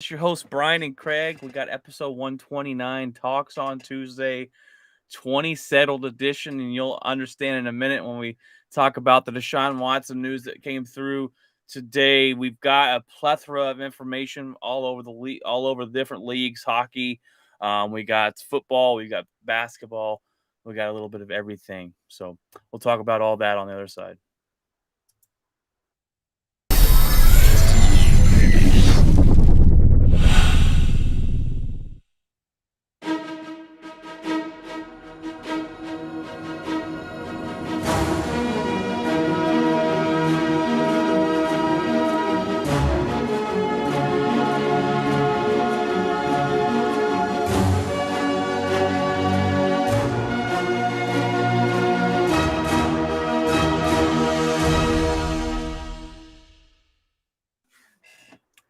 It's your host, Brian and Craig. We got episode 129, Talks on Tuesday, 20 settled edition, and you'll understand in a minute when we talk about the Deshaun Watson news that came through today. We've got a plethora of information all over the league, all over the different leagues, hockey. We got football, we got basketball, we got a little bit of everything. So we'll talk about all that on the other side.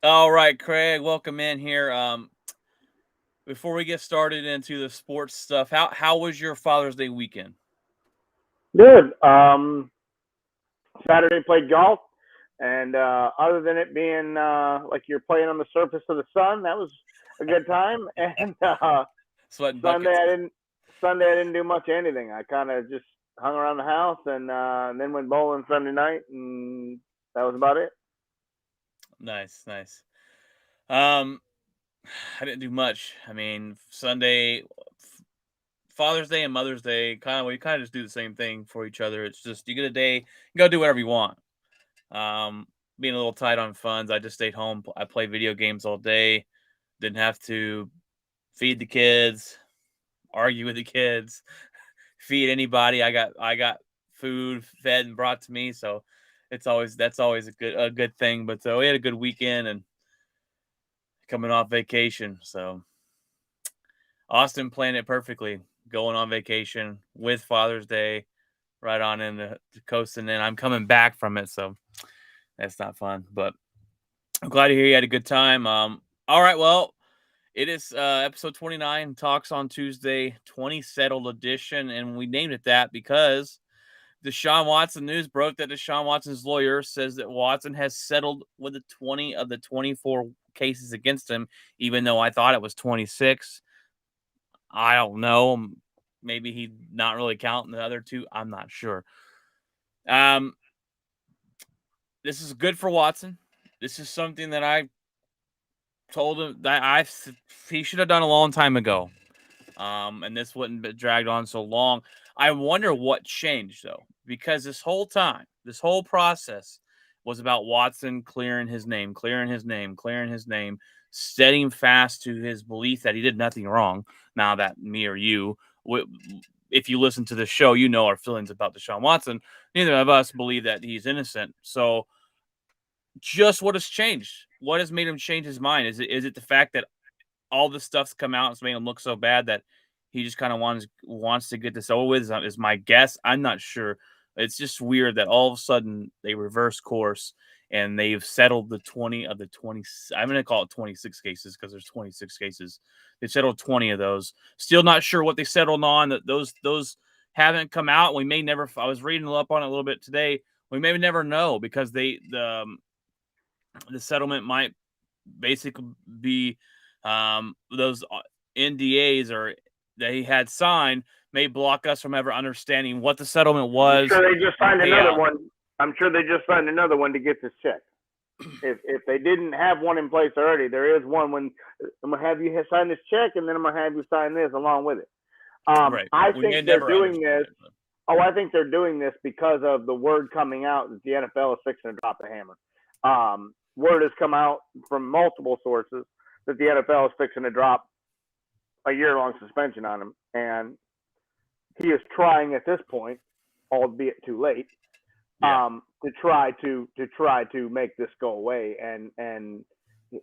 All right, Craig, welcome in here. Before we get started into the sports stuff, how was your Father's Day weekend? Good. Saturday played golf, and other than it being like you're playing on the surface of the sun, that was a good time. And Sweating Sunday buckets. I didn't. Sunday I didn't do much of anything. I kind of just hung around the house and then went bowling Sunday night, and that was about it. Nice, nice. Um, I didn't do much. I mean, Sunday, Father's Day and Mother's Day, we kind of just do the same thing for each other. It's just you get a day, you go do whatever you want. Um, Being a little tight on funds, I just stayed home. I played video games all day. Didn't have to feed the kids, argue with the kids, feed anybody. I got food fed and brought to me, so that's always a good thing. But we had a good weekend and coming off vacation, so Austin planned it perfectly. Going on vacation with Father's Day, right on in the coast, and then I'm coming back from it, so that's not fun. But I'm glad to hear you had a good time. All right, well, it is episode 29, Talks on Tuesday, 20 settled edition, and we named it that because Deshaun Watson news broke that Deshaun Watson's lawyer says that Watson has settled with the 20 of the 24 cases against him, even though I thought it was 26. I don't know. Maybe he's not really counting the other two. I'm not sure. Um, this is good for Watson. This is something that I told him that he should have done a long time ago. And this wouldn't be dragged on so long. I wonder what changed though, because this whole time, this whole process was about Watson clearing his name, clearing his name, clearing his name, steading fast to his belief that he did nothing wrong. Now that me or you, if you listen to the show, you know our feelings about Deshaun Watson. Neither of us believe that he's innocent. So, just what has changed? What has made him change his mind? Is it the fact that all this stuff's come out and it's made him look so bad that he just kind of wants to get this over with? Is my guess. I'm not sure. It's just weird that all of a sudden they reverse course and they've settled the 20 of the 20. I'm going to call it 26 cases because there's 26 cases. They settled 20 of those. Still not sure what they settled on. That those haven't come out. We may never. I was reading up on it a little bit today. We may never know because the settlement might basically be those NDAs or that he had signed may block us from ever understanding what the settlement I'm was sure they just and signed another payout. one. I'm sure they just signed another one to get this check. If they didn't have one in place already, there is one. When I'm gonna have you sign this check, and then I'm gonna have you sign this along with it. Right. I We think may they're never doing understand this. it. But Oh, I think they're doing this because of the word coming out that the NFL is fixing to drop the hammer. Word has come out from multiple sources that the NFL is fixing to drop a year-long suspension on him, and he is trying at this point, albeit too late, yeah. to make this go away. And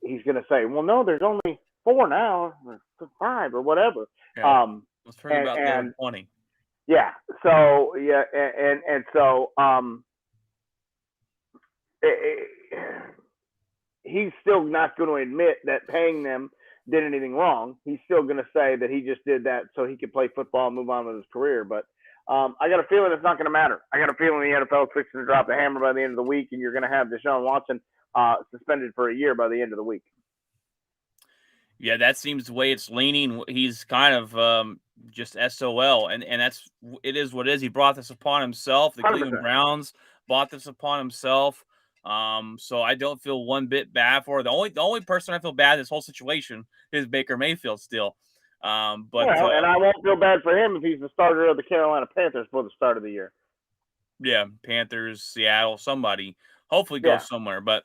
he's going to say, well, no, there's only four now, or five, or whatever. Yeah. Um, Let's talk and about the other and 20. yeah, so yeah, and so it, he's still not going to admit that paying them did anything wrong. He's still going to say that he just did that so he could play football and move on with his career. But I got a feeling it's not going to matter. I got a feeling the NFL is fixing to drop the hammer by the end of the week, and you're going to have Deshaun Watson suspended for a year by the end of the week. Yeah, that seems the way it's leaning. He's kind of just SOL, and it is what it is. He brought this upon himself. The Cleveland 100%. Browns brought this upon himself. So I don't feel one bit bad for it. The only person I feel bad in this whole situation is Baker Mayfield still. But Well, and I won't feel bad for him if he's the starter of the Carolina Panthers for the start of the year. yeah, Panthers, Seattle, somebody hopefully Yeah, goes somewhere. But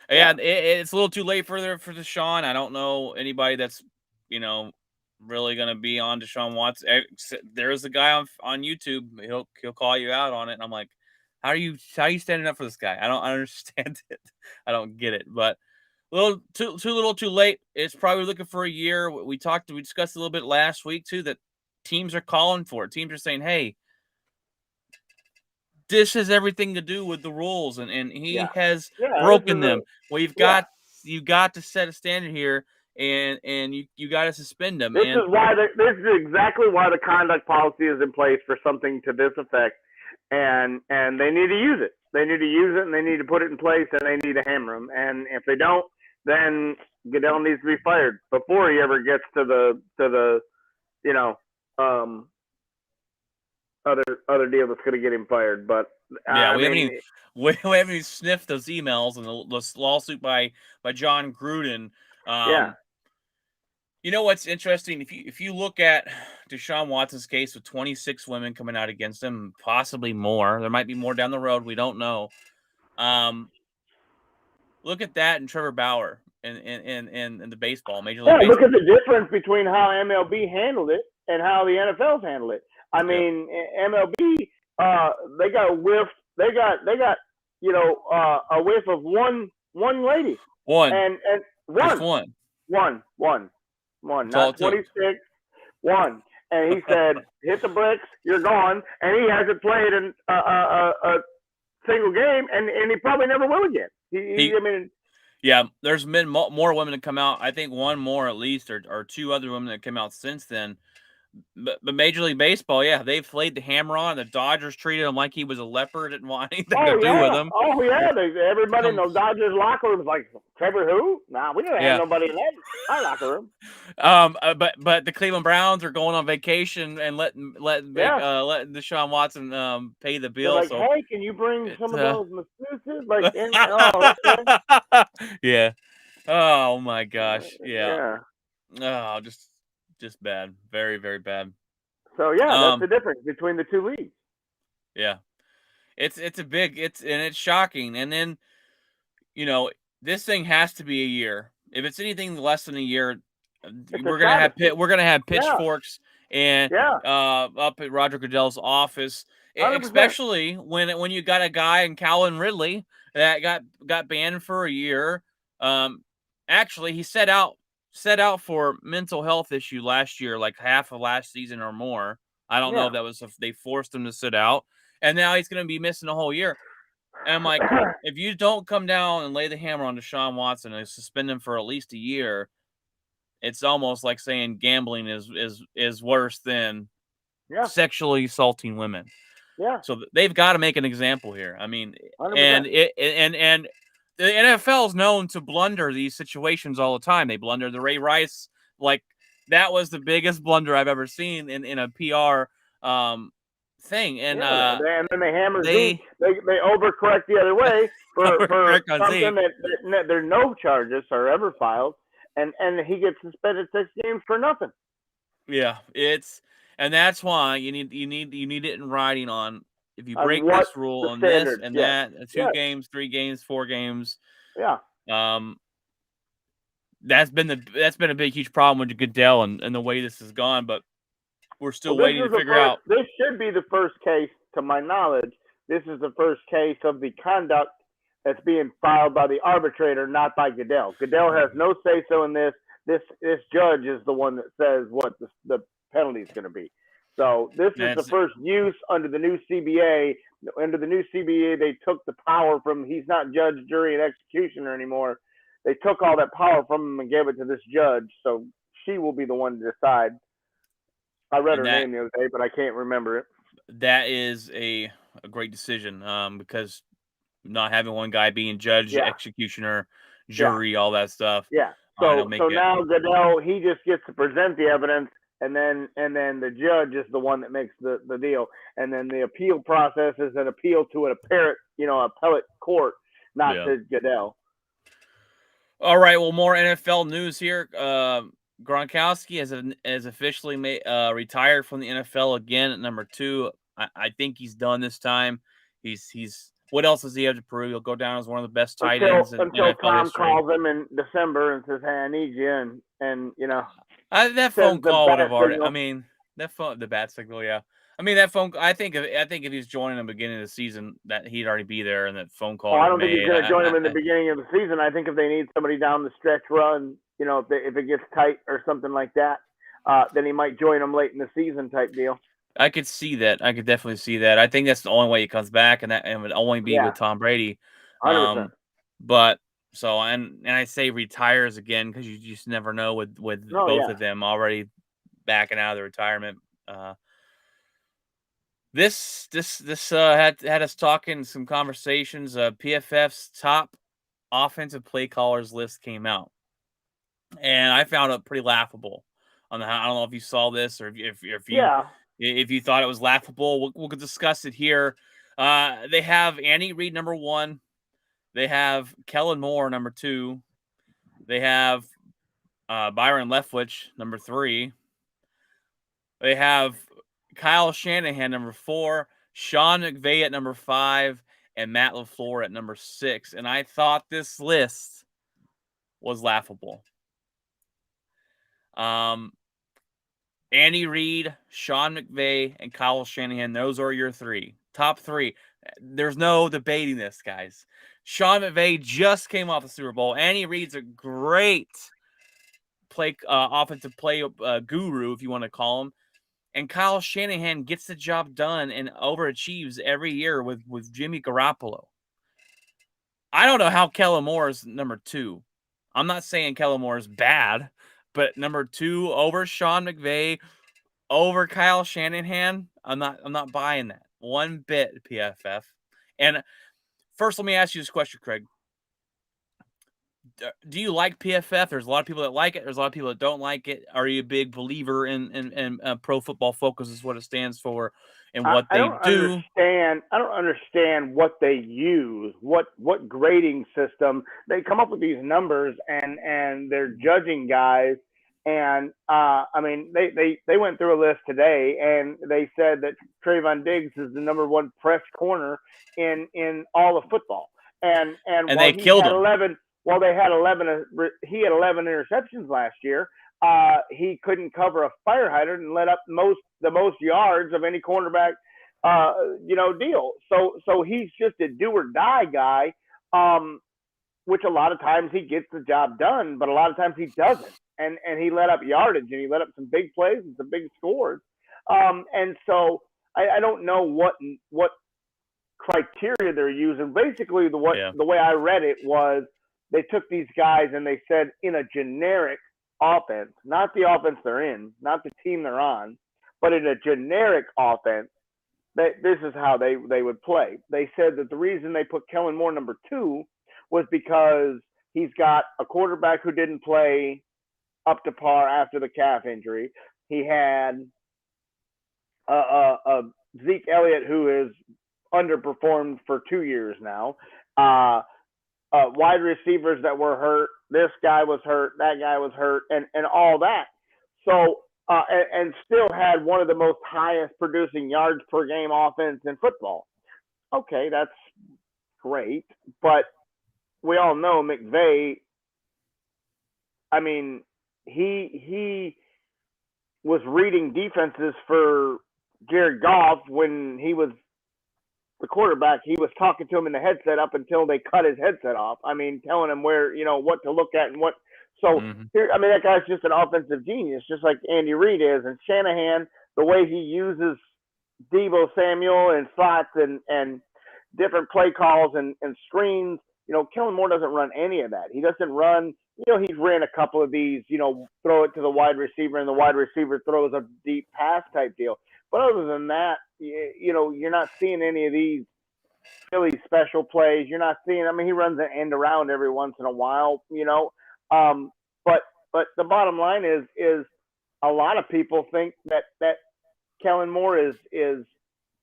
yeah, yeah. it's a little too late for Deshaun. I don't know anybody that's you know really going to be on Deshaun Watson. There's a guy on YouTube. He'll call you out on it, and I'm like, how are you standing up for this guy? I don't understand it. I don't get it. But little too late. It's probably looking for a year. We discussed a little bit last week too that teams are calling for it. Teams are saying, hey, this has everything to do with the rules, and he Yeah. has Yeah, this broken is a them. We've yeah. got you got to set a standard here, and you got to suspend him. This And is why this is exactly why the conduct policy is in place for something to this effect, and they need to use it. They need to use it, and they need to put it in place, and they need to hammer him. And if they don't, then Goodell needs to be fired before he ever gets to the you know um other deal that's going to get him fired. But yeah, I mean, we haven't even sniffed those emails and the lawsuit by John Gruden. yeah. Um, you know what's interesting? If you look at Deshaun Watson's case with 26 women coming out against him, possibly more. There might be more down the road. We don't know. Um, Look at that and Trevor Bauer in the baseball, Major League Yeah, look at Baseball. the difference between how MLB handled it and how the NFL's handled it. I Yep. mean, MLB, they got a whiff. They got a whiff of one lady, One. and Just one, one. one, one, one, That's all not it took. 26, one. And he said, "Hit the bricks, you're gone." And he hasn't played in a single game, and he probably never will again. He I mean, Yeah, there's been more women that come out. I think one more at least, or two other women that came out since then. But Major League Baseball, yeah, they've laid the hammer on. The Dodgers treated him like he was a leopard, didn't want anything to oh do with yeah, him. oh yeah. Everybody in Com- the Dodgers locker room is like, Trevor who? Nah, we didn't have yeah. nobody in that our locker room. But the Cleveland Browns are going on vacation and Yeah, letting Deshaun Watson pay the they're bill. like, So hey, can you bring it's some of those masseuses? Like, oh, okay. yeah. Oh my gosh. Yeah. Yeah. Oh, just bad. Very, very bad. So yeah, that's the Um, difference between the two leagues. yeah. It's shocking. And then, you know, this thing has to be a year. If it's anything less than a year, It's a travesty. we're gonna have Yeah, pitchforks and yeah, up at Roger Goodell's office, 100%. especially when you got a guy in Calvin Ridley that got banned for a year. Um, Actually, he set out for mental health issue last year, like half of last season or more. I don't know Yeah. if that was if they forced him to sit out, and now he's going to be missing a whole year. And I'm like, if you don't come down and lay the hammer on Deshaun Watson and suspend him for at least a year, it's almost like saying gambling is worse than Yeah, sexually assaulting women. yeah, So they've got to make an example here. I mean, 100%. and the NFL is known to blunder these situations all the time. They blunder the Ray Rice, like that was the biggest blunder I've ever seen in a PR thing. And Yeah, and then they hammer Zeke. they They overcorrect the other way for correct on something Zeke. that there are no charges are ever filed, and he gets suspended 6 games for nothing. Yeah, and that's why you need it in writing on if you On break what this rule the on this standards? and Yes, that, 2 games, 3 games, 4 games. yeah. Um, that's been a big huge problem with Goodell and the way this has gone, but we're Well, still waiting to figure out. This should be the first case, to my knowledge. This is the first case of the conduct that's being filed by the arbitrator, not by Goodell. Goodell has no say so in this. This judge is the one that says what the penalty is going to be. So this is the That's first use under the new CBA. Under the new CBA, they took the power from. He's not judge, jury, and executioner anymore. They took all that power from him and gave it to this judge. So she will be the one to decide. I read and her name the other day, but I can't remember it. that is a great decision because not having one guy being judge, Yeah, executioner, yeah, jury, all that stuff. yeah. I So don't make so it. now Goodell, he just gets to present the evidence, and then the judge is the one that makes the deal, and then the appeal process is an appeal to an appellate court, not Yeah. to Goodell. All right. Well, more NFL news here. Gronkowski has officially retired from the NFL again at number 2. I think he's done this time. He's what else does he have to prove? He'll go down as one of the best tight ends in Until NFL Tom history. calls him in December and says, "Hey, I need you," and That phone sends the call would have bat already. I signal. mean, the bat signal. Yeah. I mean that phone. I think if he's joining the beginning of the season, that he'd already be there, and that phone call Oh, would I have don't think he's made. going to join him in the beginning of the season. I think if they need somebody down the stretch run, if it gets tight or something like that, then he might join them late in the season type deal. I could see that. I could definitely see that. I think that's the only way he comes back, and would only be Yeah, with Tom Brady. 100%. But so and I say retires again because you just never know with No, both yeah. of them already backing out of the retirement. This had us talking some conversations. PFF's top offensive play callers list came out, and I found it pretty laughable. I don't know if you saw this or Yeah. if you thought it was laughable. We'll discuss it here. They have Andy Reid number 1. They have Kellen Moore number 2. They have Byron Leftwich number 3. They have Kyle Shanahan number 4. Sean McVay at number 5, and Matt LaFleur at number 6. And I thought this list was laughable. Andy Reid, Sean McVay, and Kyle Shanahan. Those are your 3. Top 3. There's no debating this, guys. Sean McVay just came off the Super Bowl. Andy Reid's a great offensive play guru, if you want to call him. And Kyle Shanahan gets the job done and overachieves every year with Jimmy Garoppolo. I don't know how Kellen Moore is number 2. I'm not saying Kellen Moore is bad, but number 2 over Sean McVay, over Kyle Shanahan, I'm not buying that one bit, PFF. And first, let me ask you this question, Craig. Do you like PFF? There's a lot of people that like it. There's a lot of people that don't like it. Are you a big believer in Pro Football Focus is what it stands for and what I they don't do? understand. I don't understand what they use. What grading system they come up with these numbers, and they're judging guys. And I mean, they went through a list today, and they said that Trayvon Diggs is the number 1 press corner in all of football. And And while they he killed had him. 11, he had 11 interceptions last year. He couldn't cover a fire hydrant and let up the most yards of any cornerback, deal. So he's just a do or die guy, which a lot of times he gets the job done, but a lot of times he doesn't. And he let up yardage and he let up some big plays and some big scores. And so I don't know what criteria they're using. Basically, Yeah. the way I read it was they took these guys and they said in a generic offense, not the offense they're in, not the team they're on, but in a generic offense, this is how they would play. They said that the reason they put Kellen Moore number 2 was because he's got a quarterback who didn't play up to par after the calf injury. He had Zeke Elliott, who has underperformed for 2 years now. Wide receivers that were hurt. This guy was hurt. That guy was hurt, and all that. So and still had one of the most highest producing yards per game offense in football. Okay, that's great, but we all know McVay. I mean, he was reading defenses for Jared Goff when he was the quarterback. He was talking to him in the headset up until they cut his headset off. I mean, telling him where, what to look at and what. So here, I mean, that guy's just an offensive genius, just like Andy Reid is. And Shanahan, the way he uses Deebo Samuel and slots and different play calls and screens, Kellen Moore doesn't run any of that. He doesn't run. He's ran a couple of these, throw it to the wide receiver and the wide receiver throws a deep pass type deal. But other than that, you're not seeing any of these Philly special plays. You're not seeing. I mean, he runs an end around every once in a while. but the bottom line is a lot of people think that Kellen Moore is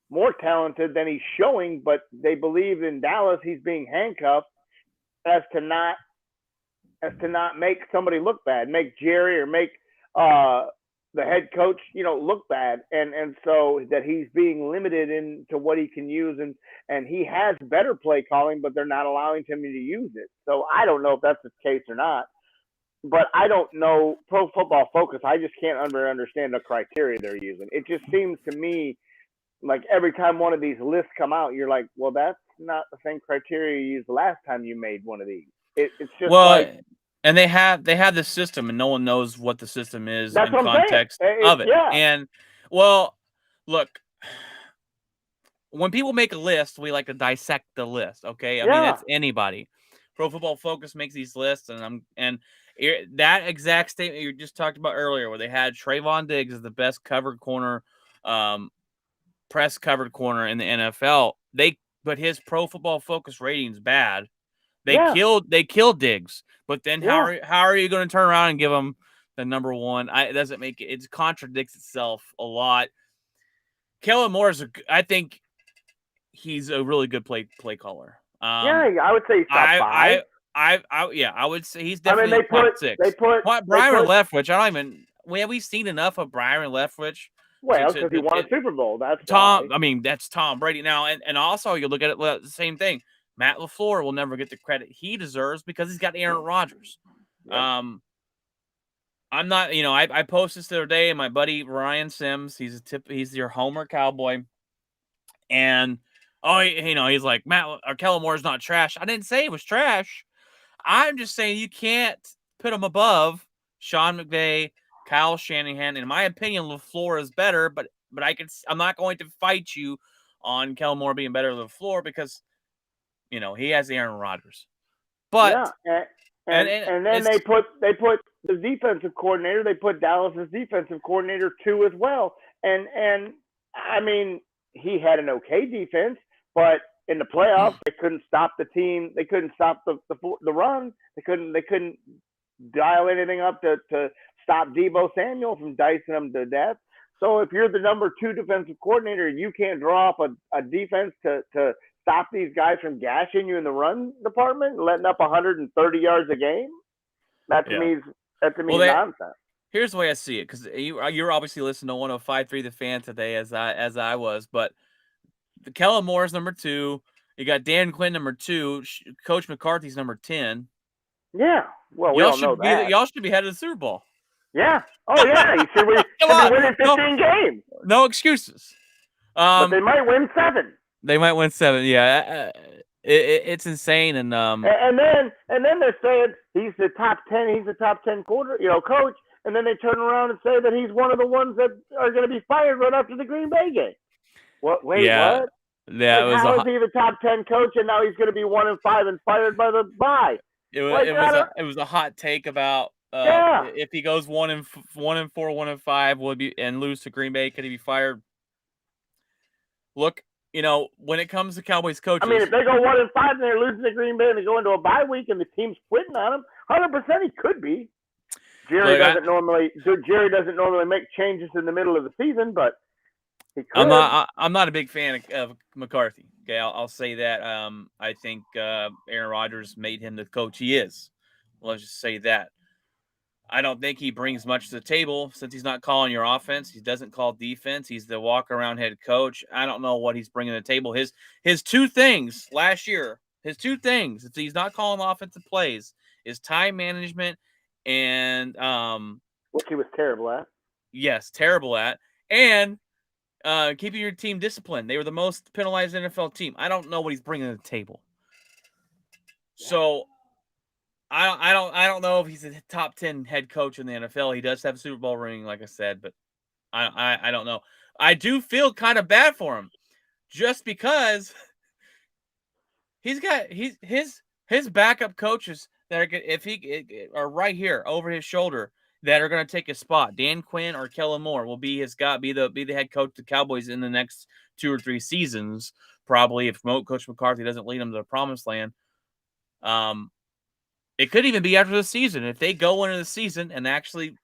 more talented than he's showing, but they believe in Dallas he's being handcuffed as to not make somebody look bad, make Jerry or make the head coach, look bad, and so that he's being limited into what he can use, and he has better play calling, but they're not allowing him to use it. So I don't know if that's the case or not. But I don't know Pro Football Focus. I just can't understand the criteria they're using. It just seems to me like every time one of these lists come out, you're like, well, that's not the same criteria you used last time you made one of these. It's just Well, like and they have the system, and no one knows what the system is that's in what I'm saying. context of it. Yeah, And well, look, when people make a list, we like to dissect the list. Okay, I mean yeah, that's anybody. Pro Football Focus makes these lists, and that exact statement you just talked about earlier, where they had Trayvon Diggs as the best covered corner, press covered corner in the NFL. But his Pro Football Focus rating's bad. They yeah, killed Diggs, but then yeah, how are you going to turn around and give him the number one? It doesn't make it. It contradicts itself a lot. Kellen Moore I think he's a really good play caller. yeah. I would say he's top five. Yeah, I would say he's I mean, definitely top six. What they Byron put. Leftwich? I don't even. Have we seen enough of Byron Leftwich Well, because he won a Super Bowl. That's why. Tom? I mean, that's Tom Brady now, and also you look at it the same thing. Matt LaFleur will never get the credit he deserves because he's got Aaron Rodgers. Yep. I'm not, I posted this the other day, and my buddy Ryan Sims, he's your Homer Cowboy, and he's like, Matt or Kellen Moore's not trash. I didn't say it was trash. I'm just saying you can't put him above Sean McVay, Kyle Shanahan. In my opinion, LaFleur is better, but I'm not going to fight you on Kellen Moore being better than LaFleur because he has Aaron Rodgers. But yeah, and then they put the defensive coordinator. They put Dallas's defensive coordinator too as well. And I mean, he had an okay defense, but in the playoffs they couldn't stop the team. They couldn't stop the run. They couldn't dial anything up to stop Deebo Samuel from dicing them to death. So if you're the number 2 defensive coordinator, you can't draw up a defense to stop these guys from gashing you in the run department, letting up 130 yards a game. That to me is nonsense. Here's the way I see it, because you're obviously listening to 105.3 The Fan today, as I was, but the Kellen Moore's number 2. You got Dan Quinn number 2. Coach McCarthy's number 10. Yeah, well, we all know that. Y'all should be headed to the Super Bowl. Yeah. Oh yeah, you should be winning 15 games. No excuses. But they might win 7. They might win 7. Yeah, it's insane. And then they're saying he's the top 10. He's the top 10 coach. And then they turn around and say that he's one of the ones that are going to be fired right after the Green Bay game. What? Wait, yeah, what? Yeah, how is he the top 10 coach and now he's going to be 1-5 and fired by the bye? It was a hot take about if he goes 1-4, 1-5 and lose to Green Bay, could he be fired? Look, when it comes to Cowboys coaches, I mean, if they go 1-5 and they're losing to Green Bay and they go into a bye week and the team's quitting on him, 100% he could be. Jerry doesn't normally make changes in the middle of the season, but he could. I'm not a big fan of McCarthy. Okay, I'll say that. I think Aaron Rodgers made him the coach he is. Let's just say that. I don't think he brings much to the table since he's not calling your offense. He doesn't call defense. He's the walk-around head coach. I don't know what he's bringing to the table. His 2 things last year, if he's not calling offensive plays, is time management and which he was terrible at. Yes, terrible at. And keeping your team disciplined. They were the most penalized NFL team. I don't know what he's bringing to the table. So I don't know if he's a top 10 head coach in the NFL. He does have a Super Bowl ring, like I said, but I don't know. I do feel kind of bad for him, just because he's got his backup coaches that are right here over his shoulder that are going to take his spot. Dan Quinn or Kellen Moore will be the head coach of the Cowboys in the next 2 or 3 seasons, probably, if Coach McCarthy doesn't lead them to the promised land. It could even be after the season. If they go into the season and actually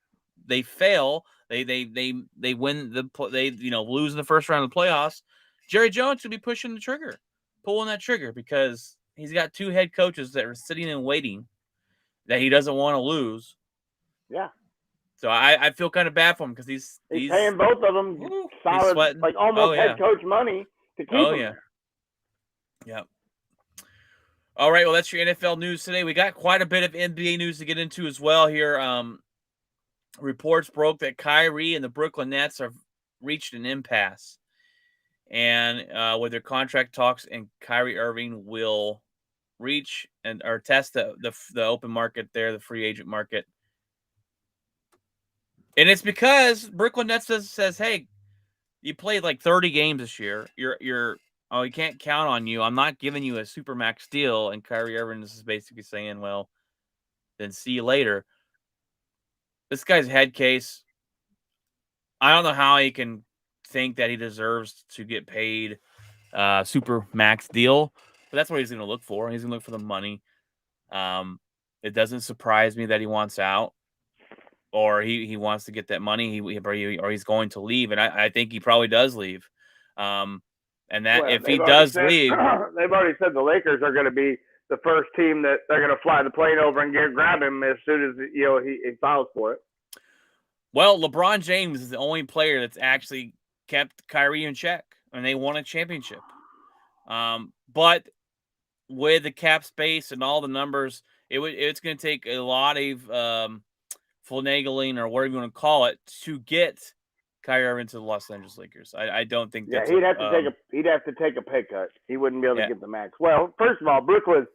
they fail, they win they lose in the first round of the playoffs. Jerry Jones should be pushing the trigger, pulling that trigger, because he's got two head coaches that are sitting and waiting that he doesn't want to lose. Yeah. So I feel kind of bad for him because He's paying both of them he's solid, sweating. like almost Oh head yeah. coach money to keep Oh him yeah. there. Yep. All right, well, that's your NFL news today. We got quite a bit of NBA news to get into as well here. Reports broke that Kyrie and the Brooklyn Nets have reached an impasse, and with their contract talks, and Kyrie Irving will reach and or test the open market there, the free agent market, and it's because Brooklyn Nets says, hey, you played like 30 games this year. We can't count on you. I'm not giving you a super max deal. And Kyrie Irving is basically saying, well, then see you later. This guy's head case. I don't know how he can think that he deserves to get paid super max deal, but that's what he's going to look for. He's going to look for the money. It doesn't surprise me that he wants out, or he wants to get that money. Or he's going to leave, and I think he probably does leave. And that Well, if he does leave, they've already said the Lakers are going to be the first team that they're going to fly the plane over and grab him as soon as he files for it. well, LeBron James is the only player that's actually kept Kyrie in check, and they won a championship. But with the cap space and all the numbers, it's going to take a lot of finagling, or whatever you want to call it, to get Kyrie Irving to the Los Angeles Lakers. I don't think that's he'd have to take a pay cut. He wouldn't be able to get the max. Well, first of all, Brooklyn's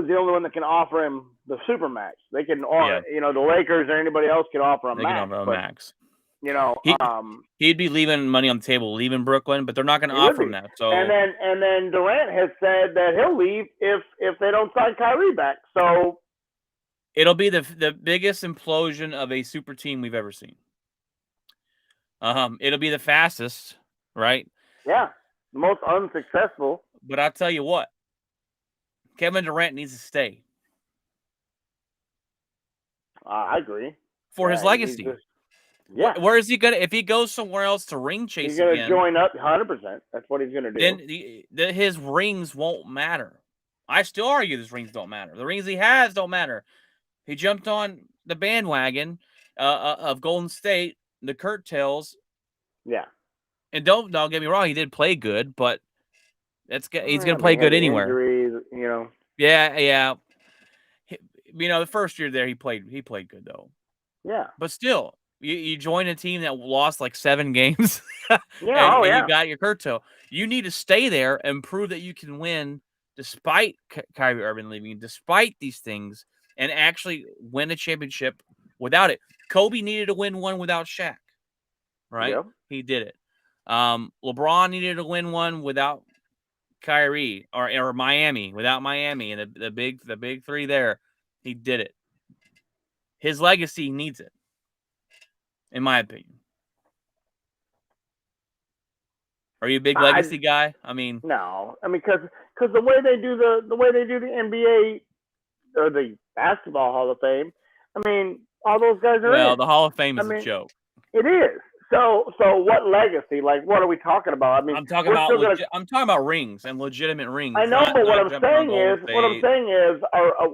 the only one that can offer him the super max. They can, the Lakers or anybody else can offer him max. He'd be leaving money on the table, leaving Brooklyn, but they're not going to offer him that. So and then Durant has said that he'll leave if they don't sign Kyrie back. So it'll be the biggest implosion of a super team we've ever seen. It'll be the fastest, right? Yeah, the most unsuccessful. But I'll tell you what, Kevin Durant needs to stay. I agree. For his legacy. Where is he gonna? If he goes somewhere else to ring chase, he's gonna join up 100%. That's what he's gonna do. Then his rings won't matter. I still argue his rings don't matter. The rings he has don't matter. He jumped on the bandwagon of Golden State, the curtails. Yeah. And don't get me wrong, he did play good, but he's gonna play good anywhere. Injuries, Yeah. The first year there he played good though. Yeah. But still, you join a team that lost like 7 games. Yeah. And you got your curtail. You need to stay there and prove that you can win despite Kyrie Irving leaving, despite these things, and actually win a championship without it. Kobe needed to win one without Shaq, right? Yep. He did it. LeBron needed to win one without Kyrie, or Miami, without Miami, and the big three there. He did it. His legacy needs it, in my opinion. Are you a big legacy guy? I mean, no. I mean, because the way they do the NBA or the Basketball Hall of Fame, I mean, all those guys are well, the Hall of Fame is a joke. It is. So what legacy? Like, what are we talking about? I mean, I'm talking about rings and legitimate rings. I know, but what I'm saying is,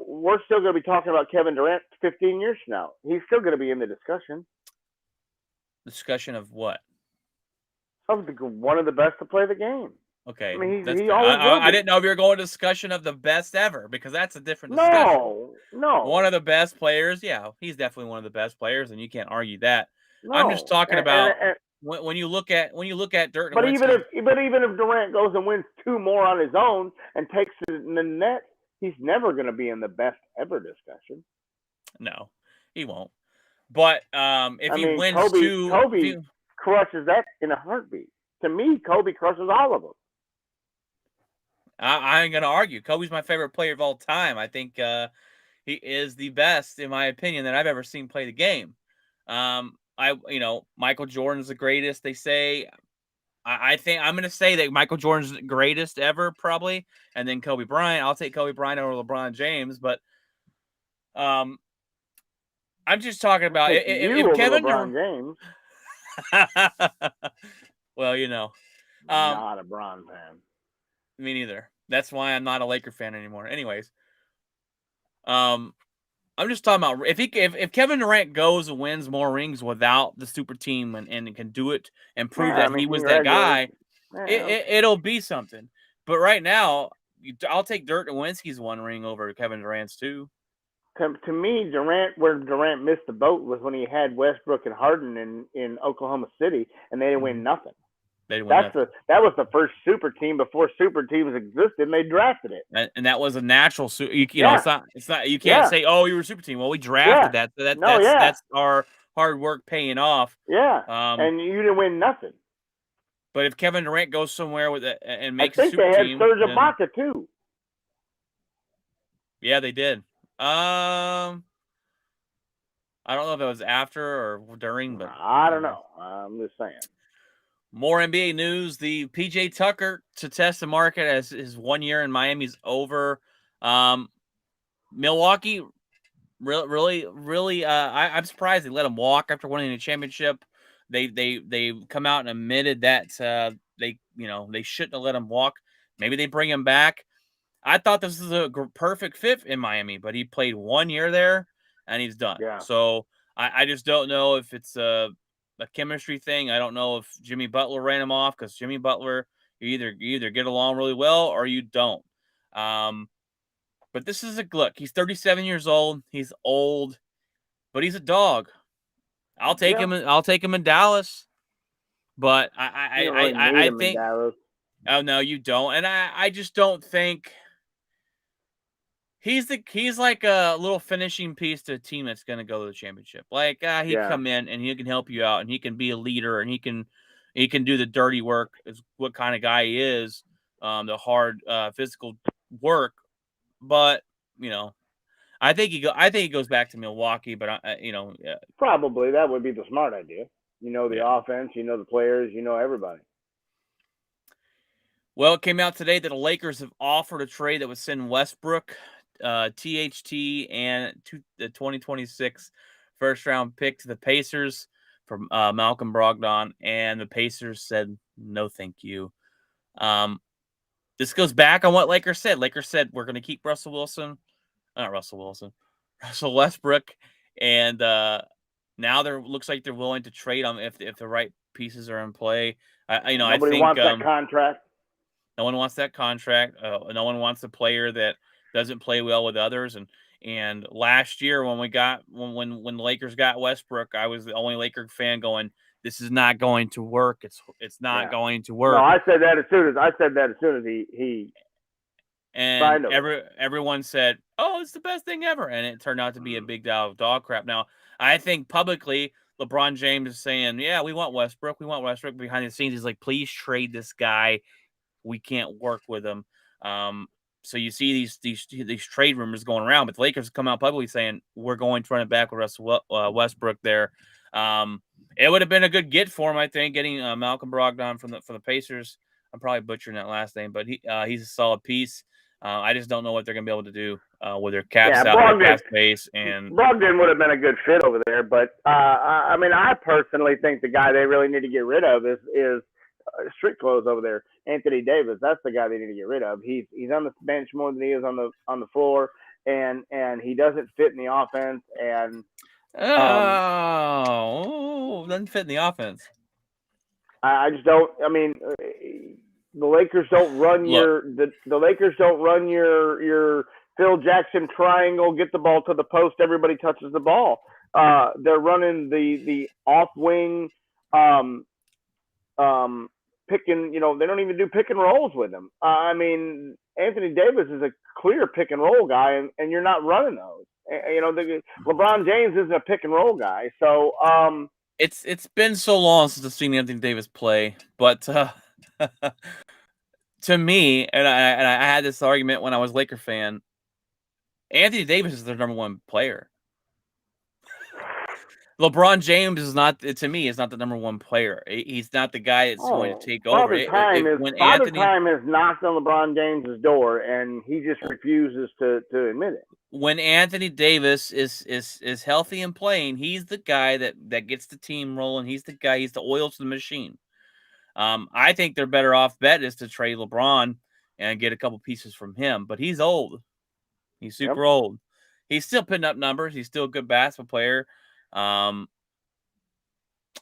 we're still going to be talking about Kevin Durant 15 years from now. He's still going to be in the discussion. Discussion of what? Of one of the best to play the game. Okay. I mean, I didn't know if you were going to discussion of the best ever, because that's a different discussion. No. One of the best players, yeah, he's definitely one of the best players, and you can't argue that. No. I'm just talking about when you look at Dirk. But even if Durant goes and wins 2 more on his own and takes it in the net, he's never going to be in the best ever discussion. No, he won't. But if he wins Kobe crushes that in a heartbeat. To me, Kobe crushes all of them. I ain't gonna argue. Kobe's my favorite player of all time. I think he is the best, in my opinion, that I've ever seen play the game. Michael Jordan's the greatest, they say. I think I'm going to say that Michael Jordan's the greatest ever, probably, and then Kobe Bryant. I'll take Kobe Bryant over LeBron James, but um, I'm just talking I about take you if over Kevin LeBron Durant. James. Well, um, Not a Bron fan. me neither. That's why I'm not a Laker fan anymore. Anyways, um, I'm just talking about if Kevin Durant goes and wins more rings without the super team and can do it and Yeah, prove I that mean, he was that congratulations. guy, Yeah, okay. it'll be something. But right now, I'll take Dirk Nowitzki's one ring over Kevin Durant's two. To me, where Durant missed the boat was when he had Westbrook and Harden in Oklahoma City, and they didn't win Mm-hmm. nothing. They didn't win nothing. That was the first super team before super teams existed, and they drafted it. And that was a natural. Yeah, It's not. You can't yeah, say, "Oh, you were a super team." Well, we yeah. drafted that. So No, yeah, that's our hard work paying off. yeah. Um, And you didn't win nothing. but if Kevin Durant goes somewhere with it and I makes a think super they had team, Serge then Ibaka too. yeah, they did. I don't know if it was after or during, but I don't anyways. know. I'm just saying. More NBA news. The PJ Tucker to test the market as his 1 year in Miami's over. Milwaukee, really, I'm surprised they let him walk after winning the championship. They come out and admitted that they shouldn't have let him walk. Maybe they bring him back. I thought this was a perfect fit in Miami, but he played 1 year there and he's done. Yeah. So I just don't know if it's a chemistry thing. I don't know if Jimmy Butler ran him off because Jimmy Butler, you either get along really well or you don't. But this is a look. He's 37 years old. He's old, but he's a dog. I'll take Yeah. him. I'll take him in Dallas. But You don't really need I him in think. Dallas. Oh no, you don't. And I just don't think. He's like a little finishing piece to a team that's going to go to the championship. Like he Yeah. come in and he can help you out and he can be a leader and he can do the dirty work. Is what kind of guy he is, the hard physical work. But I think he goes back to Milwaukee. But Probably that would be the smart idea. You know the yeah. offense, you know the players, you know everybody. Well, it came out today that the Lakers have offered a trade that would send Westbrook, THT, and the 2026 first round pick to the Pacers from Malcolm Brogdon, and the Pacers said no, thank you. This goes back on what Lakers said. Lakers said we're going to keep Russell Westbrook, and now looks like they're willing to trade him if the right pieces are in play. I Nobody think wants that contract. no one wants that contract. No one wants a player that doesn't play well with others. And last year when the Lakers got Westbrook, I was the only Laker fan going, "This is not going to work. It's not Yeah. going to No, work." I said that as soon as he And signed over. everyone said, "Oh, it's the best thing ever," and it turned out to be a big dog crap. Now, I think publicly, LeBron James is saying, "Yeah, we want Westbrook. We want Westbrook." Behind the scenes, he's like, "Please trade this guy. We can't work with him." So you see these trade rumors going around, but the Lakers come out publicly saying we're going to run it back with Russell Westbrook there. It would have been a good get for him, I think, getting Malcolm Brogdon from the Pacers. I'm probably butchering that last name, but he's a solid piece. I just don't know what they're going to be able to do with their Yeah, cap space and Brogdon would have been a good fit over there, but I mean, I personally think the guy they really need to get rid of is street clothes over there. Anthony Davis, that's the guy they need to get rid of. He's on the bench more than he is on the floor, and he doesn't fit in the offense. And doesn't fit in the offense. I just don't. I mean, the Lakers don't run Look, the Lakers don't run your Phil Jackson triangle. Get the ball to the post. Everybody touches the ball. They're running the off wing. Picking, they don't even do pick and rolls with him. I mean, Anthony Davis is a clear pick and roll guy, and you're not running those. LeBron James isn't a pick and roll guy, so it's been so long since I've seen Anthony Davis play, but to me, and I had this argument when I was a Laker fan. Anthony Davis is their number one player. LeBron James is not, to me, is not the number one player. He's not the guy that's going to Oh, take over. When Anthony Father Time has knocked on LeBron James's door, and he just refuses to admit it. when Anthony Davis is healthy and playing, he's the guy that gets the team rolling. He's the guy. He's the oil to the machine. I think their better off bet is to trade LeBron and get a couple pieces from him. But he's old. He's Yep. super old. He's still putting up numbers. He's still a good basketball player.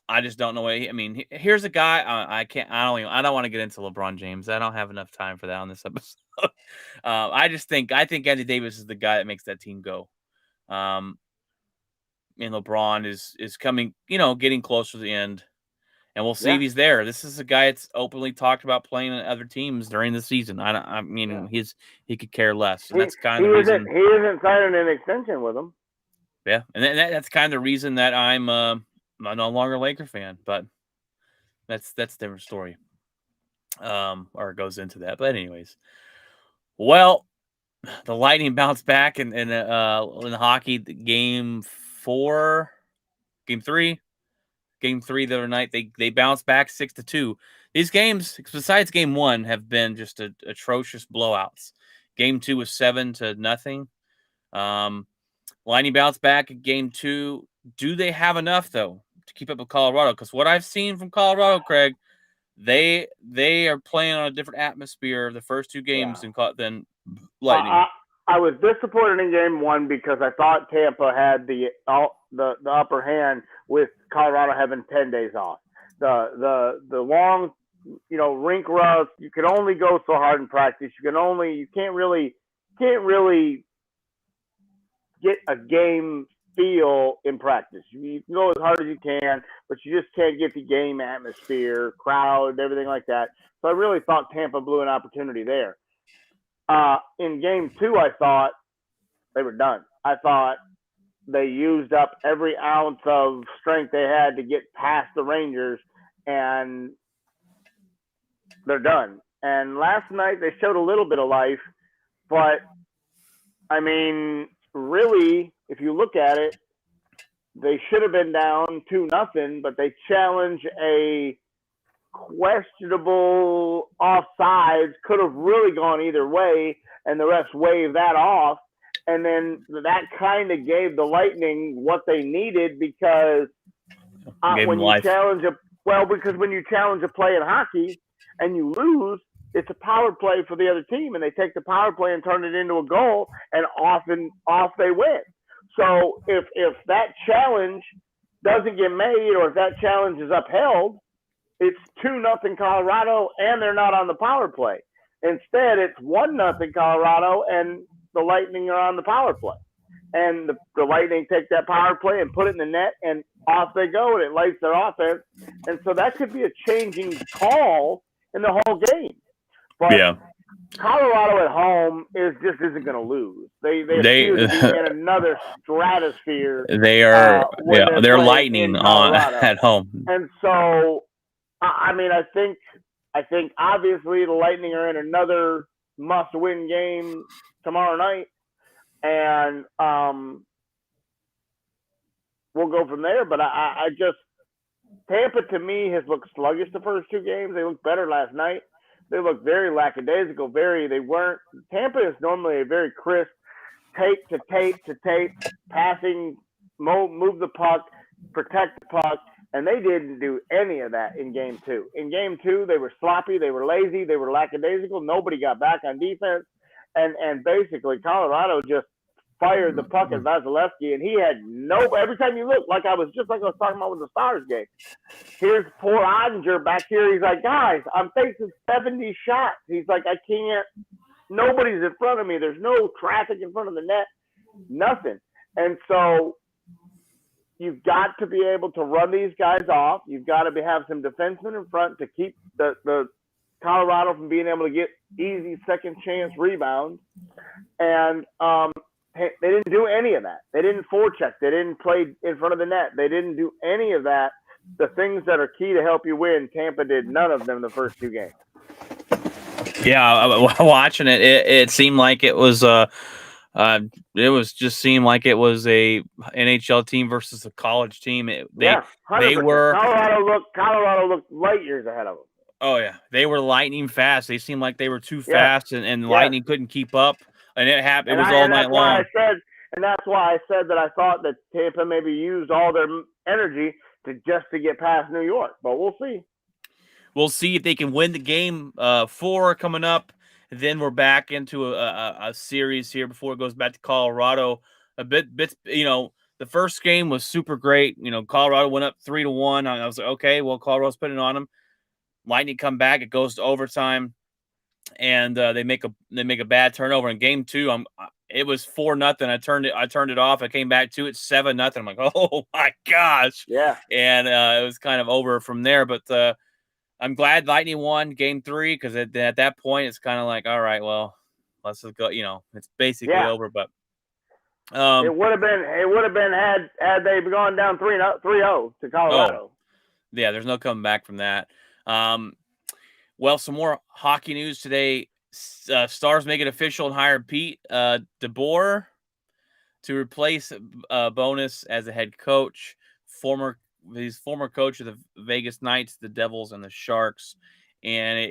I just don't know. I mean, here's a guy. I can't. I don't want to get into LeBron James. I don't have enough time for that on this episode. I think Anthony Davis is the guy that makes that team go. And LeBron is coming. Getting closer to the end, and we'll see if he's there. This is a guy that's openly talked about playing on other teams during the season. He could care less, and that's kind of the reason he isn't signing an extension with him. Yeah, and that's kind of the reason that I'm no longer a Laker fan, but that's a different story. Or it goes into that. But anyways, well, the Lightning bounced back in hockey, game 3 the other night. They bounced back 6-2. These games, besides game 1, have been just atrocious blowouts. Game 2 was 7-0. Lightning bounced back in game 2. Do they have enough though to keep up with Colorado? Because what I've seen from Colorado, Craig, they are playing on a different atmosphere the first 2 games than Lightning. I was disappointed in game 1 because I thought Tampa had the upper hand with Colorado having 10 days off. The long, rink rust. You can only go so hard in practice. You can't really get a game feel in practice. You can go as hard as you can, but you just can't get the game atmosphere, crowd, everything like that. So I really thought Tampa blew an opportunity there. In game 2, I thought they were done. I thought they used up every ounce of strength they had to get past the Rangers, and they're done. And last night they showed a little bit of life, but I mean, really, if you look at it, they should have been down 2-0, but they challenged a questionable offsides, could have really gone either way, and the refs waved that off. And then that kind of gave the Lightning what they needed because when you challenge a play in hockey and you lose, it's a power play for the other team, and they take the power play and turn it into a goal, and off they win. So if that challenge doesn't get made, or if that challenge is upheld, it's 2-0 Colorado, and they're not on the power play. Instead, it's 1-0 Colorado, and the Lightning are on the power play. And the Lightning take that power play and put it in the net, and off they go, and it lights their offense. And so that could be a changing call in the whole game. But Colorado at home isn't going to lose. They appear to be in another stratosphere. They are they're Lightning at home. And so, I mean, I think obviously the Lightning are in another must-win game tomorrow night, and we'll go from there. But I just Tampa to me has looked sluggish the first 2 games. They looked better last night. They looked very lackadaisical. Tampa is normally a very crisp tape to tape passing, move the puck, protect the puck, and they didn't do any of that in game 2. In game 2, they were sloppy, they were lazy, they were lackadaisical. Nobody got back on defense, and basically Colorado just fired the puck at Vasilevsky, and he had every time you look, like I was talking about with the Stars game. Here's poor Ottinger back here. He's like, guys, I'm facing 70 shots. He's like, I can't. Nobody's in front of me. There's no traffic in front of the net. Nothing. And so you've got to be able to run these guys off. You've got to have some defensemen in front to keep the Colorado from being able to get easy second chance rebounds. And they didn't do any of that. They didn't forecheck. They didn't play in front of the net. They didn't do any of that. The things that are key to help you win, Tampa did none of them the first 2 games. Yeah, watching it seemed like it was It was just seemed like it was a NHL team versus a college team. Yeah, They 100%. were Colorado looked light years ahead of them. oh yeah, they were lightning fast. They seemed like they were too Yes, fast, and yes. Lightning couldn't keep up. And it happened. It And was I all and night that's why I long. said that I thought that Tampa maybe used all their energy to get past New York, but we'll see. We'll see if they can win the game 4 coming up. Then we're back into a series here before it goes back to Colorado. A bit, the first game was super great. Colorado went up 3-1. I was like, okay, well, Colorado's putting it on them. Lightning come back. It goes to overtime, and they make a bad turnover in game 2. It was 4-0. I turned it off. I came back to it 7-0. I'm like, oh my gosh, Yeah, and it was kind of over from there. But I'm glad Lightning won game 3 because at that point it's kind of like, all right, well, let's just go. It's basically yeah. over. But It would have been had they gone down 3-0 to oh Colorado. yeah, there's no coming back from that. Well, some more hockey news today. Stars make it official and hire Pete DeBoer to replace Bonus as a head coach. He's former coach of the Vegas Knights, the Devils, and the Sharks. And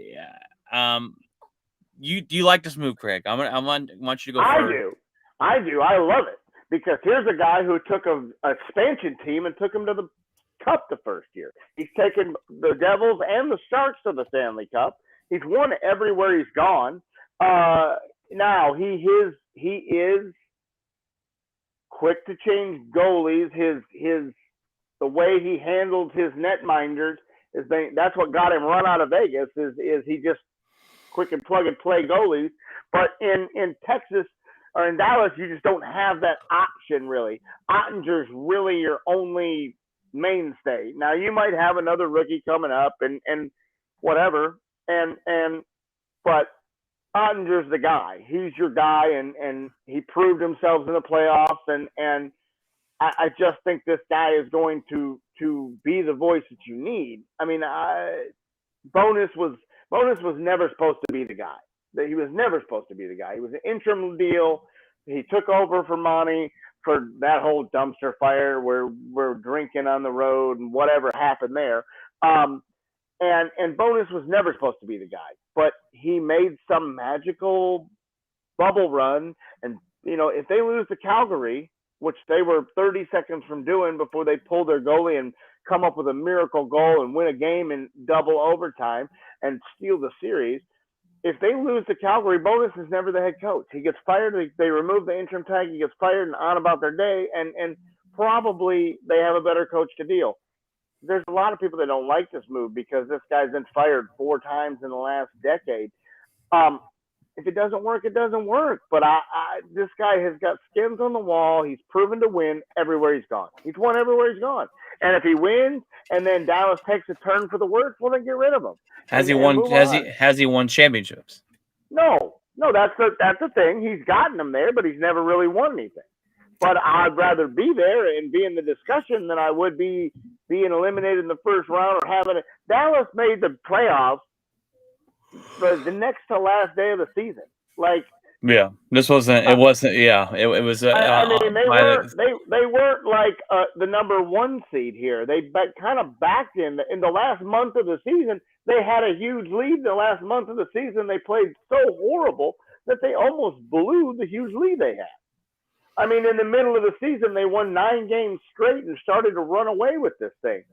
do you like this move, Craig? I want you to go first. I do. I love it because here's a guy who took a expansion team and took him to the Cup the first year. He's taken the Devils and the Sharks to the Stanley Cup. He's won everywhere he's gone. Now he is quick to change goalies. The way he handled his netminders that's what got him run out of Vegas. Is he just quick and plug and play goalies? But in Texas or in Dallas, you just don't have that option really. Ottinger's really your only mainstay. Now you might have another rookie coming up and whatever, but Ottinger's the guy. He's your guy, and he proved himself in the playoffs, and I just think this guy is going to be the voice that you need. I mean, Bonus was never supposed to be the guy. He was never supposed to be the guy. He was an interim deal. He took over for Monty for that whole dumpster fire where we're drinking on the road and whatever happened there. And Bonus was never supposed to be the guy, but he made some magical bubble run. And if they lose to Calgary, which they were 30 seconds from doing before they pulled their goalie and come up with a miracle goal and win a game in double overtime and steal the series. If they lose to Calgary, Bonus is never the head coach. He gets fired. They remove the interim tag. He gets fired and on about their day, and probably they have a better coach to deal. There's a lot of people that don't like this move because this guy's been fired 4 times in the last decade. If it doesn't work, it doesn't work. But this guy has got skins on the wall. He's proven to win everywhere he's gone. He's won everywhere he's gone. And if he wins, and then Dallas takes a turn for the worse, well, then get rid of him. Has he won? Has he won championships? No, that's the thing. He's gotten them there, but he's never really won anything. But I'd rather be there and be in the discussion than I would be being eliminated in the first round or having it. Dallas made the playoffs for the next to last day of the season. Like, yeah, this wasn't. It wasn't. Yeah, it was. I mean, they weren't like the number 1 seed here. They kind of backed in the last month of the season. They had a huge lead in the last month of the season. They played so horrible that they almost blew the huge lead they had. I mean, in the middle of the season, they won 9 games straight and started to run away with this thing.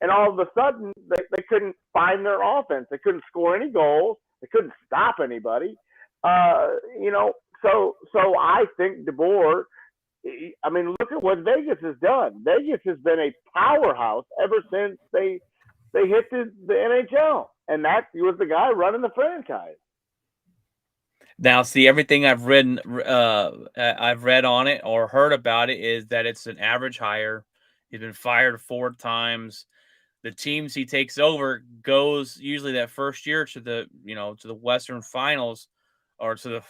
And all of a sudden, they couldn't find their offense. They couldn't score any goals. They couldn't stop anybody. So I think DeBoer, I mean, look at what Vegas has done. Vegas has been a powerhouse ever since they hit the NHL. And that he was the guy running the franchise. Now, see, everything I've read on it or heard about it is that it's an average hire. He's been fired 4 times. The teams he takes over goes usually that first year to the Western Finals or to the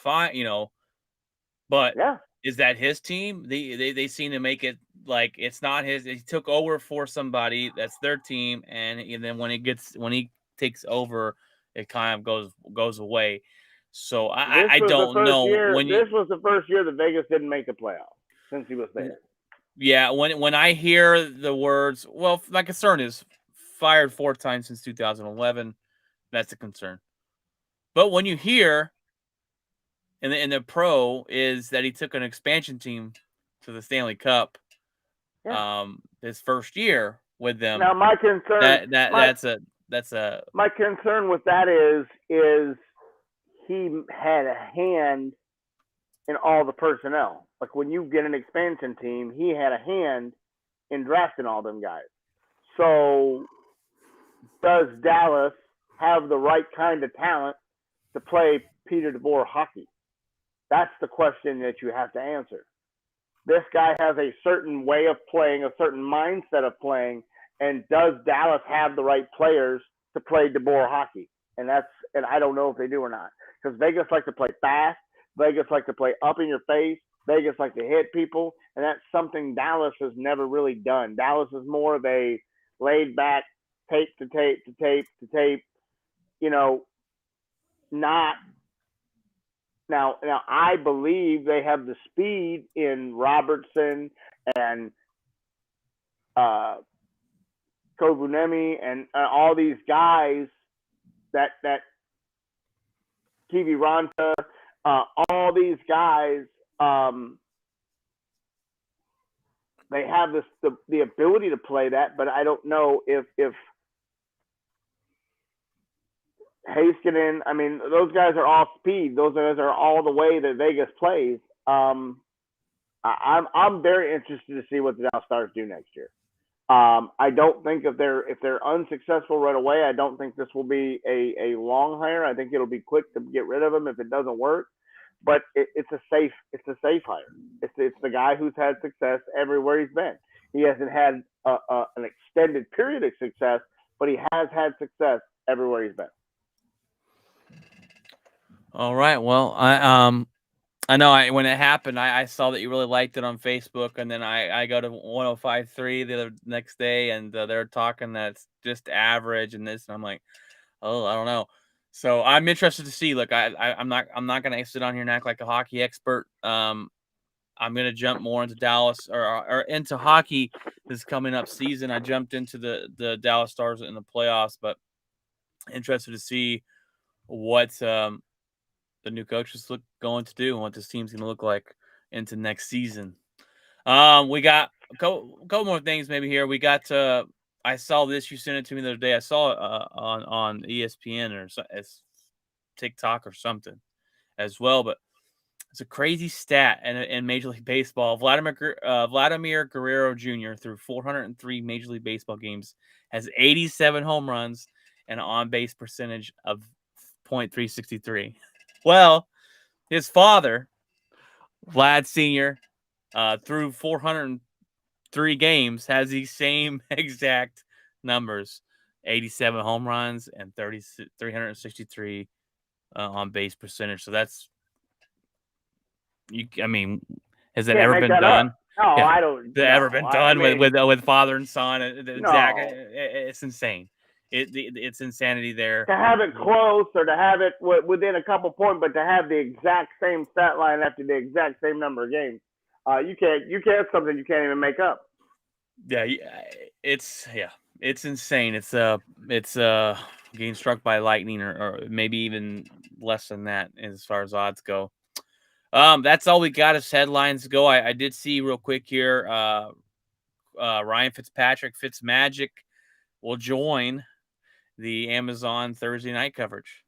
But yeah. Is that his team? They seem to make it like it's not his. He took over for somebody that's their team, and then when he takes over, it kind of goes away. So This I was the don't first know year. when you. This was the first year that Vegas didn't make the playoffs since he was there. Yeah, when I hear the words, well, my concern is fired 4 times since 2011. That's a concern. But when you hear in the pro is that he took an expansion team to the Stanley Cup, Yeah. his first year with them. Now my concern, That's a my concern with that is he had a hand in all the personnel. Like when you get an expansion team, he had a hand in drafting all them guys. So does Dallas have the right kind of talent to play Peter DeBoer hockey? That's the question that you have to answer. This guy has a certain way of playing, a certain mindset of playing, and does Dallas have the right players to play DeBoer hockey? And I don't know if they do or not. Because Vegas like to play fast, Vegas like to play up in your face, Vegas like to hit people, and that's something Dallas has never really done. Dallas is more of a laid back, tape to tape to tape to tape, you know, not now I believe they have the speed in Robertson and uh Kovunemi and all these guys that TV Ronta, all these guys, they have the ability to play that, but I don't know if Heiskanen, I mean, those guys are all speed. Those guys are all the way that Vegas plays. I'm very interested to see what the Dallas Stars do next year. I don't think if they're unsuccessful right away, I don't think this will be a long hire. I think it'll be quick to get rid of him if it doesn't work. But it's a safe hire. It's the guy who's had success everywhere he's been. He hasn't had an extended period of success, but he has had success everywhere he's been. all right. Well, I know when it happened, I saw that you really liked it on Facebook, and then I go to 105.3 the next day, and they're talking that it's just average and this, and I'm like, oh, I don't know. So I'm interested to see. Look, I'm not gonna sit on here and act like a hockey expert. I'm gonna jump more into Dallas or into hockey this coming up season. I jumped into the Dallas Stars in the playoffs, but interested to see what the new coaches look going to do and what this team's going to look like into next season. We got a couple more things maybe here. We got I saw this. You sent it to me the other day. I saw it on ESPN or it's TikTok or something as well. But it's a crazy stat in Major League Baseball. Vladimir Guerrero Jr. through 403 Major League Baseball games has 87 home runs and an on base percentage of .363. Well, his father, Vlad Sr., through 403 games, has these same exact numbers: 87 home runs and 363 on base percentage. So that's I mean, has that Can't ever make been that up. done? No, Yeah, I don't. has that ever No, been I done mean, with father and son? Exact. no. It's insane. It's insanity there. To have it close or to have it within a couple points, but to have the exact same stat line after the exact same number of games, you can't something you can't even make up. Yeah, it's insane. It's getting struck by lightning or maybe even less than that as far as odds go. That's all we got as headlines go. I did see real quick here. Ryan Fitzpatrick Fitzmagic will join the Amazon Thursday night coverage.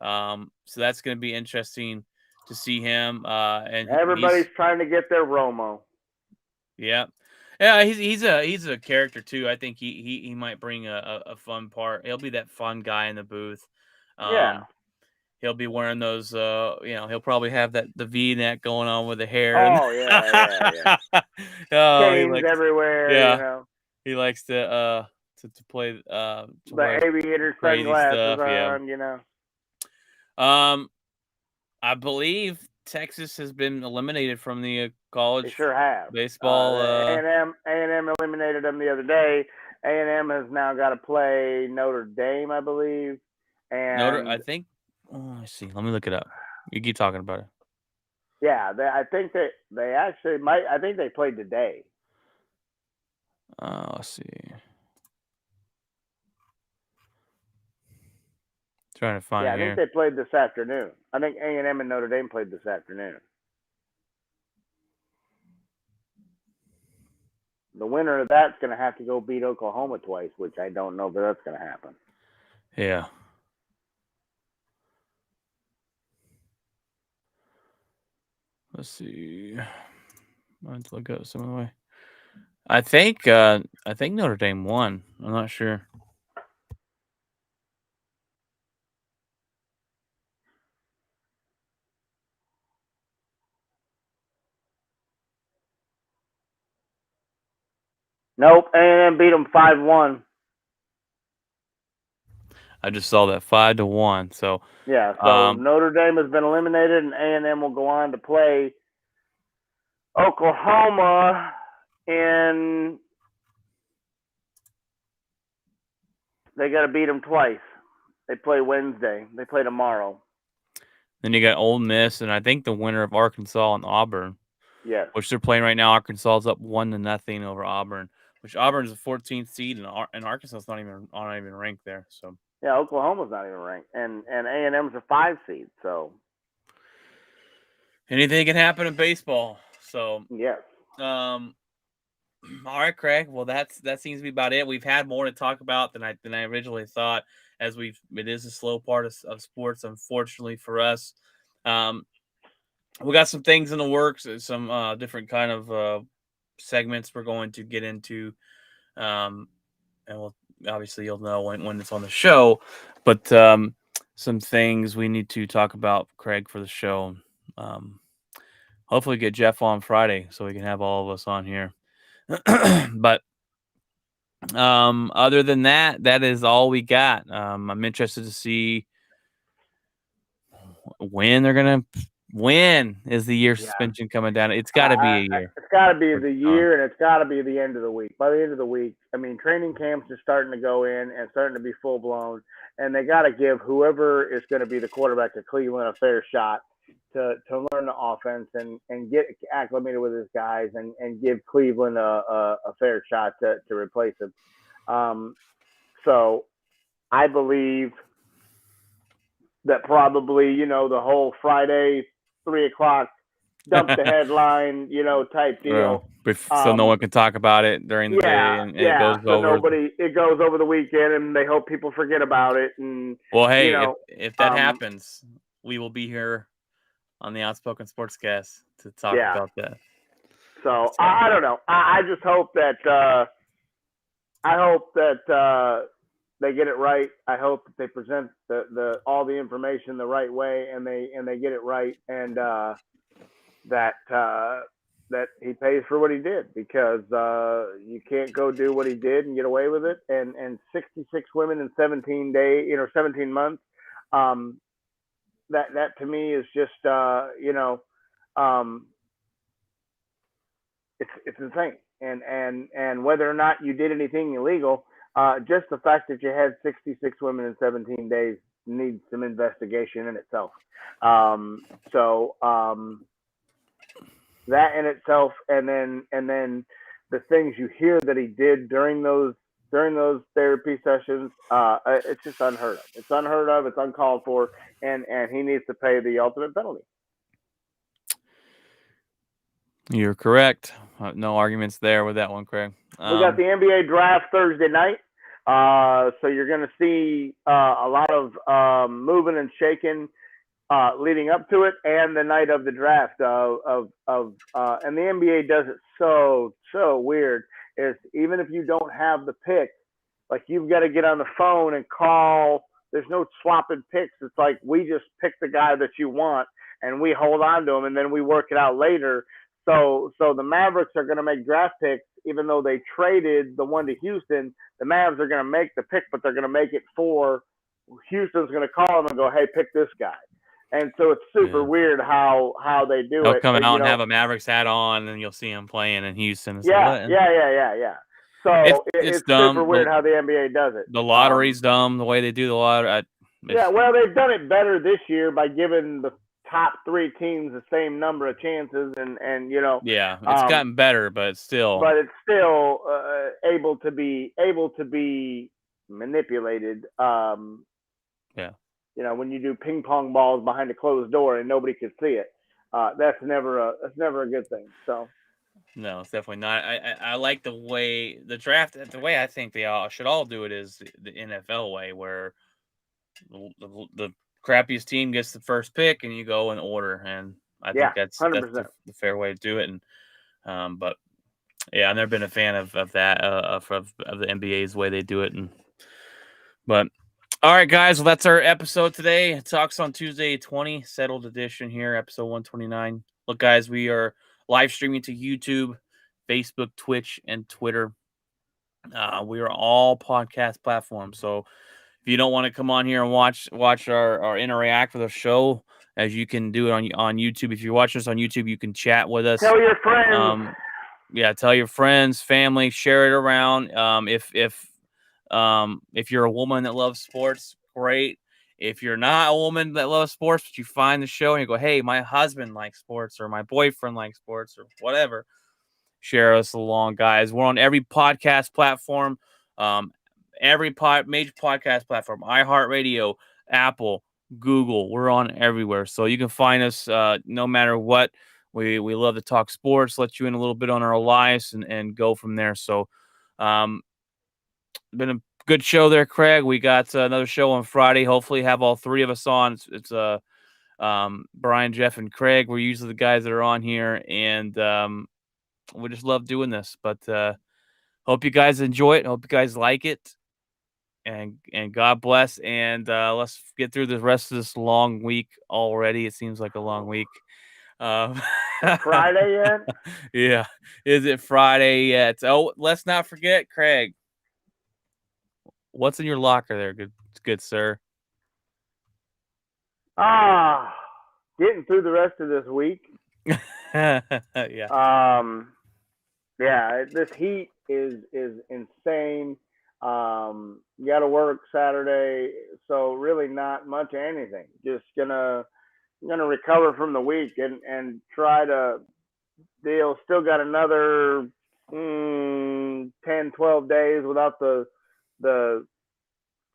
So that's going to be interesting to see him. And Everybody's trying to get their Romo. Yeah. Yeah, he's a character too. I think he might bring a fun part. He'll be that fun guy in the booth. Yeah. He'll be wearing those he'll probably have the V-neck going on with the hair and Oh yeah. oh, Canes everywhere, yeah. He likes to play to the wear aviator crazy sunglasses stuff, yeah. on. I believe Texas has been eliminated from the college They sure have. baseball. A&M eliminated them the other day. A&M has now got to play Notre Dame, I believe. And I think Oh, I see. Let me look it up. You keep talking about it. Yeah, I think they actually might. I think they played today. Let's see. Trying to find Yeah, it I think here. they played this afternoon. I think A&M and Notre Dame played this afternoon. The winner of that's going to have to go beat Oklahoma twice, which I don't know if that's going to happen. Yeah. Let's see. Let's look up some of the way. I think Notre Dame won. I'm not sure. Nope, A&M beat them 5-1. I just saw that 5-1. So, Yeah, so um, Notre Dame has been eliminated, and A&M will go on to play Oklahoma in. They got to beat them twice. They play Wednesday. They play tomorrow. then you got Ole Miss, and I think the winner of Arkansas and Auburn, Yes. which they're playing right now. Arkansas is up 1-0 over Auburn, which Auburn is the 14th seed, and Arkansas is not even ranked there. So Yeah, Oklahoma's not even ranked, and A&M's a 5 seed. So anything can happen in baseball. So, yes. all right, Craig. Well, that seems to be about it. We've had more to talk about than I originally thought, as it is a slow part of sports, unfortunately for us. We got some things in the works, some different kind of segments we're going to get into, and we'll obviously you'll know when it's on the show. But some things we need to talk about, Craig, for the show. Um, Hopefully, get Jeff on Friday so we can have all of us on here. But other than that, that is all we got. I'm interested to see when they're gonna when is the year Yeah. suspension coming down. It's got to be a year. It's got to be For the Deshaun. year, and it's got to be the end of the week. By the end of the week, I mean training camps are starting to go in and starting to be full blown, and they got to give whoever is going to be the quarterback of Cleveland a fair shot to learn the offense and get acclimated with his guys and give Cleveland a fair shot to replace him. So I believe that probably the whole Friday 3 o'clock dump the headline, type Well, deal. so no Um, one can talk about it during the day, yeah, and it yeah. goes So over. it goes over the weekend, and they hope people forget about it. And Well, you hey, know, if that um, happens, we will be here on the Outspoken Sportscast to talk yeah. about that. So So I don't know. I just hope that they get it right. I hope that they present the all the information the right way, and they get it right, and that that he pays for what he did, because you can't go do what he did and get away with it. And 66 women in 17 months. Um, that to me is just um, it's insane. And whether or not you did anything illegal, just the fact that you had 66 women in 17 days needs some investigation in itself. Um, so that in itself, and then the things you hear that he did during those therapy sessions, it's just unheard of. It's unheard of. It's uncalled for, and he needs to pay the ultimate penalty. you're correct. No arguments there with that one, Craig. We got the NBA draft Thursday night. So you're going to see a lot of moving and shaking leading up to it, and the night of the draft. And the NBA does it so weird. Is even if you don't have the pick, like you've got to get on the phone and call. There's no swapping picks. It's like we just pick the guy that you want, and we hold on to him, and then we work it out later. So the Mavericks are going to make draft picks, even though they traded the one to Houston. The Mavs are going to make the pick, but they're going to make it for Houston's going to call them and go, "Hey, pick this guy." And so it's super Yeah. weird how they do He'll it. come out and have a Mavericks hat on, and you'll see him playing in Houston. It's like, Yeah, what? yeah. It's So it's it's super dumb. weird how the NBA does it. The lottery's dumb. The way they do the lottery. Yeah, well, they've done it better this year by giving the top three teams the same number of chances, and Yeah, it's gotten better, but still. but it's still able to be manipulated. Yeah. When you do ping pong balls behind a closed door and nobody can see it, that's never a good thing. So No, it's definitely not. I like the way the draft. The way I think they all should all do it is the NFL way, where the crappiest team gets the first pick, and you go in order. And I think yeah, that's 100%. the fair way to do it. And but yeah, I've never been a fan of that of the NBA's way they do it. And but all right, guys, well that's our episode today. Talks on Tuesday 20 settled edition here, episode 129. Look, guys, we are live streaming to YouTube, Facebook, Twitch, and Twitter. We are all podcast platforms. So if you don't want to come on here and watch our interact with our show, as you can do it on YouTube. If you're watching us on YouTube, you can chat with us. Tell your friends. Um, yeah, tell your friends, family, share it around. If you're a woman that loves sports, great. If you're not a woman that loves sports, but you find the show and you go, hey, my husband likes sports or my boyfriend likes sports or whatever, share us along, guys. We're on every podcast platform, every major podcast platform, iHeartRadio, Apple, Google. We're on everywhere, so you can find us no matter what. We love to talk sports, let you in a little bit on our lives, and go from there. So, been a good show there, Craig. We got another show on Friday. Hopefully, have all three of us on. It's Brian, Jeff, and Craig. We're usually the guys that are on here, and we just love doing this. But hope you guys enjoy it. Hope you guys like it. And God bless. And let's get through the rest of this long week already. It seems like a long week. Friday yet? Yeah. Is it Friday yet? Oh, let's not forget, Craig. What's in your locker there, good sir? Getting through the rest of this week. Yeah. Yeah, this heat is insane. You got to work Saturday, so really not much of anything. Just gonna recover from the week and try to deal. Still got another 10, 12 days without the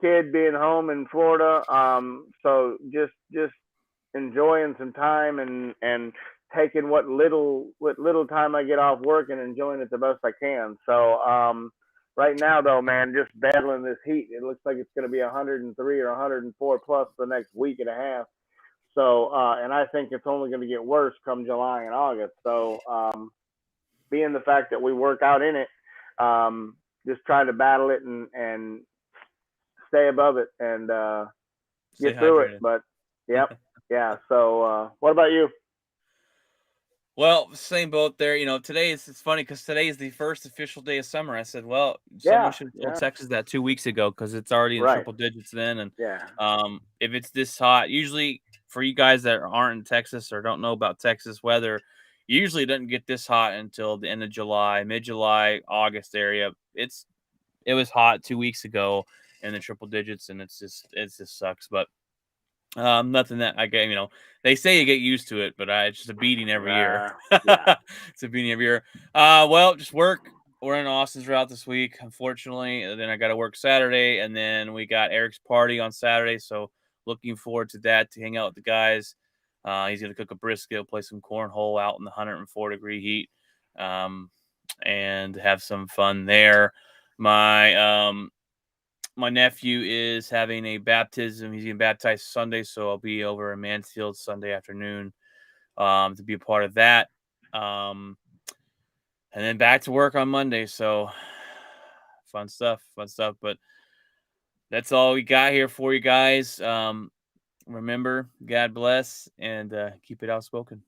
kid being home in Florida. So just enjoying some time and taking what little time I get off work and enjoying it the best I can. So right now though, man, just battling this heat. It looks like it's going to be 103 or 104 plus the next week and a half. So and I think it's only going to get worse come July and August. So being the fact that we work out in it, just trying to battle it and stay above it and get through it. But yep. Yeah. So what about you? Well, same boat there. Today it's funny because today is the first official day of summer. I said, well, someone should have told Texas that 2 weeks ago because it's already in triple digits then. And if it's this hot, usually for you guys that aren't in Texas or don't know about Texas weather, usually it doesn't get this hot until the end of July, mid-July, August area. It was hot 2 weeks ago in the triple digits, and it just sucks. But nothing that I get, they say you get used to it, but it's just a beating every year. It's a beating every year. Well, just work. We're in Austin's route this week, unfortunately. And then I got to work Saturday, and then we got Eric's party on Saturday. So looking forward to that, to hang out with the guys. He's going to cook a brisket, play some cornhole out in the 104-degree heat, and have some fun there. My nephew is having a baptism. He's getting baptized Sunday, so I'll be over in Mansfield Sunday afternoon to be a part of that. And then back to work on Monday. So fun stuff. But that's all we got here for you guys. Remember, God bless, and keep it outspoken.